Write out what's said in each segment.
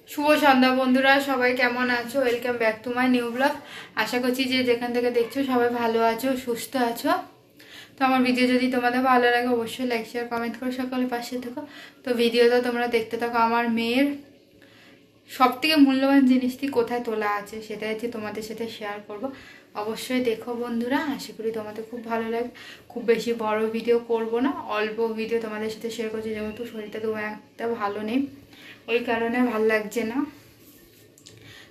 শুভ সন্ধ্যা বন্ধুরা, সবাই কেমন আছো? Welcome back to my new blog. আশা করছি যে যেখান থেকে দেখছো সবাই ভালো আছো, সুস্থ আছো। তো আমার ভিডিও যদি তোমাদের ভালো লাগে অবশ্যই লাইক শেয়ার কমেন্ট করে সকলের পাশে থেকো। তো ভিডিওটা তোমরা দেখতে থাকো। আমার মেয়ের সব থেকে মূল্যবান জিনিসটি কোথায় তোলা আছে সেটা হচ্ছে তোমাদের সাথে শেয়ার করব। অবশ্যই দেখো বন্ধুরা, আশা করি তোমাদের খুব ভালো লাগবে। খুব বেশি বড় ভিডিও করব না, অল্প ভিডিও তোমাদের সাথে শেয়ার করছি, যেহেতু শরীরটা তো একটা ভালো নেই, ওই কারণে ভালো লাগছে না।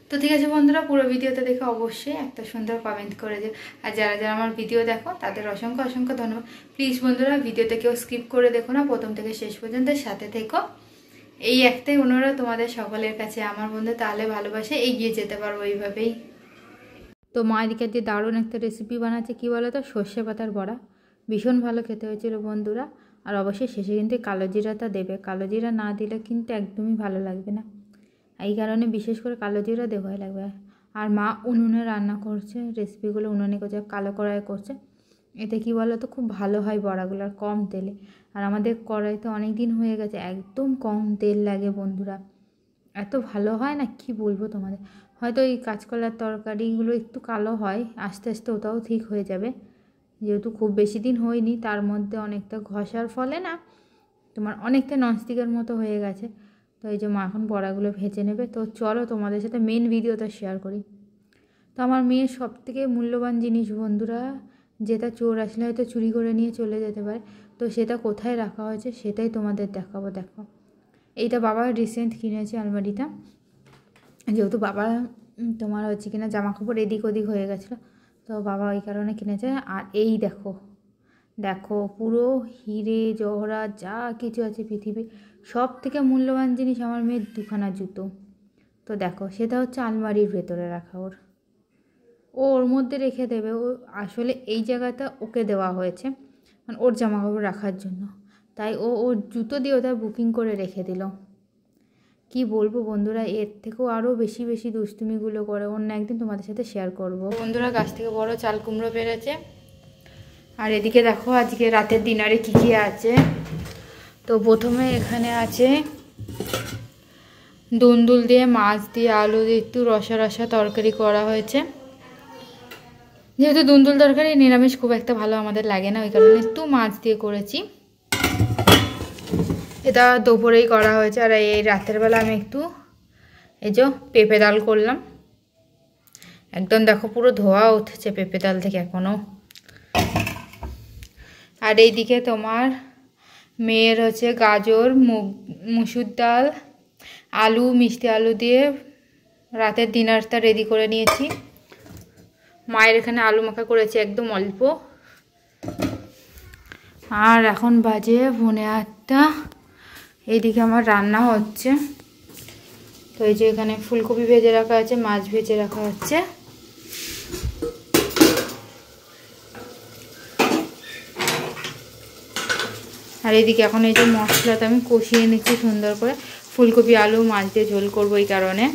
তো ঠিক আছে বন্ধুরা, পুরো ভিডিওটা দেখে অবশ্যই একটা সুন্দর কমেন্ট করে দিও। আর যারা যারা আমার ভিডিও দেখো তাদের অসংখ্য অসংখ্য ধন্যবাদ। প্লিজ বন্ধুরা, ভিডিওতে কেউ স্কিপ করে দেখো না, প্রথম থেকে শেষ পর্যন্ত সাথে থেকো। এই একটাই অনুরোধ তোমাদের সকলের কাছে আমার বন্ধু, তাহলে ভালোবাসে এগিয়ে যেতে পারবো এইভাবেই। তো মা এদিকে দিয়ে দারুণ একটা রেসিপি বানাচ্ছে, কী বলো তো, সর্ষে পাতার বড়া। ভীষণ ভালো খেতে হয়েছিল বন্ধুরা। আর অবশ্যই শেষে কিন্তু কালো জিরাটা দেবে, কালো জিরা না দিলে কিন্তু একদমই ভালো লাগবে না। এই কারণে বিশেষ করে কালো জিরা দেওয়াই লাগবে। আর মা উনুনে রান্না করছে, রেসিপিগুলো উনুনে করছে, কালো কড়াই করছে। এতে কী বলো তো, খুব ভালো হয় বড়াগুলো, আর কম তেলে। আর আমাদের কড়াইতে অনেক দিন হয়ে গেছে, একদম কম তেল লাগে বন্ধুরা, এত ভালো হয় না কি বলবো তোমাদের। হয়তো এই কাঁচকলার তরকারিগুলো একটু কালো হয়, আস্তে আস্তে ওটাও ঠিক হয়ে যাবে, যেহেতু খুব বেশি দিন হয়নি, তার মধ্যে অনেকটা ঘষার ফলে না তোমার অনেকটা ননস্টিকের মতো হয়ে গেছে। তো এই যে মা এখন বড়াগুলো ভেজে নেবে। তো চলো তোমাদের সাথে মেন ভিডিওটা শেয়ার করি। তো আমার মেয়ের সবথেকে মূল্যবান জিনিস বন্ধুরা, যেটা চোর আসলে হয়তো চুরি করে নিয়ে চলে যেতে পারে, তো সেটা কোথায় রাখা হয়েছে সেটাই তোমাদের দেখাবো। দেখো, এইটা বাবা রিসেন্ট কিনেছে আলমারিটা, যেহেতু বাবা তোমার হচ্ছে কিনা জামা কাপড় এদিক ওদিক হয়ে গেছিলো, তো বাবা ওই কারণে কিনেছে। আর এই দেখো দেখো, পুরো হিরে জহরাত যা কিছু আছে পৃথিবীর সব থেকে মূল্যবান জিনিস আমার মেয়ের দুখানা জুতো। তো দেখো, সেটা হচ্ছে আলমারির ভেতরে রাখা, ওর মধ্যে রেখে দেবে। ও আসলে এই জায়গাটা ওকে দেওয়া হয়েছে মানে ওর জামা কাপড় রাখার জন্য, তাই ও ওর জুতো দিয়ে ওটা বুকিং করে রেখে দিল। কি বলবো বন্ধুরা, এর থেকেও আরও বেশি বেশি দুষ্টুমিগুলো করে, অন্য একদিন তোমাদের সাথে শেয়ার করব। বন্ধুরা, গাছ থেকে বড় চাল কুমড়ো পেরেছে। আর এদিকে দেখো আজকে রাতের ডিনারে কী কী আছে। তো প্রথমে এখানে আছে দুন্দুল দিয়ে মাছ দিয়ে আলু দিয়ে একটু রসা রসা তরকারি করা হয়েছে। যেহেতু দুন্দুল তরকারি নিরামিষ খুব একটা ভালো আমাদের লাগে না, ওই কারণে একটু মাছ দিয়ে করেছি। এটা দুপুরেই করা হয়েছে। আর এই রাতের বেলা আমি একটু এই যে পেঁপে ডাল করলাম। একদম দেখো পুরো ধোয়া উঠেছে পেঁপে ডাল থেকে এখনও। আর এইদিকে তোমার মেয়ের হচ্ছে গাজর মুসুর ডাল আলু মিষ্টি আলু দিয়ে রাতের ডিনারটা রেডি করে নিয়েছি। মায়ের এখানে আলু মাখা করেছে একদম অল্প। আর এখন বাজে 8:30। এইদিকে আমার রান্না হচ্ছে। তো এই যে এখানে ফুলকপি ভেজে রাখা আছে, মাছ ভেজে রাখা হচ্ছে। আর এদিকে এখন এই যে মশলাটা আমি কষিয়ে নিচ্ছি সুন্দর করে, ফুলকপি আলু মাছ দিয়ে ঝোল করবো এই কারণে।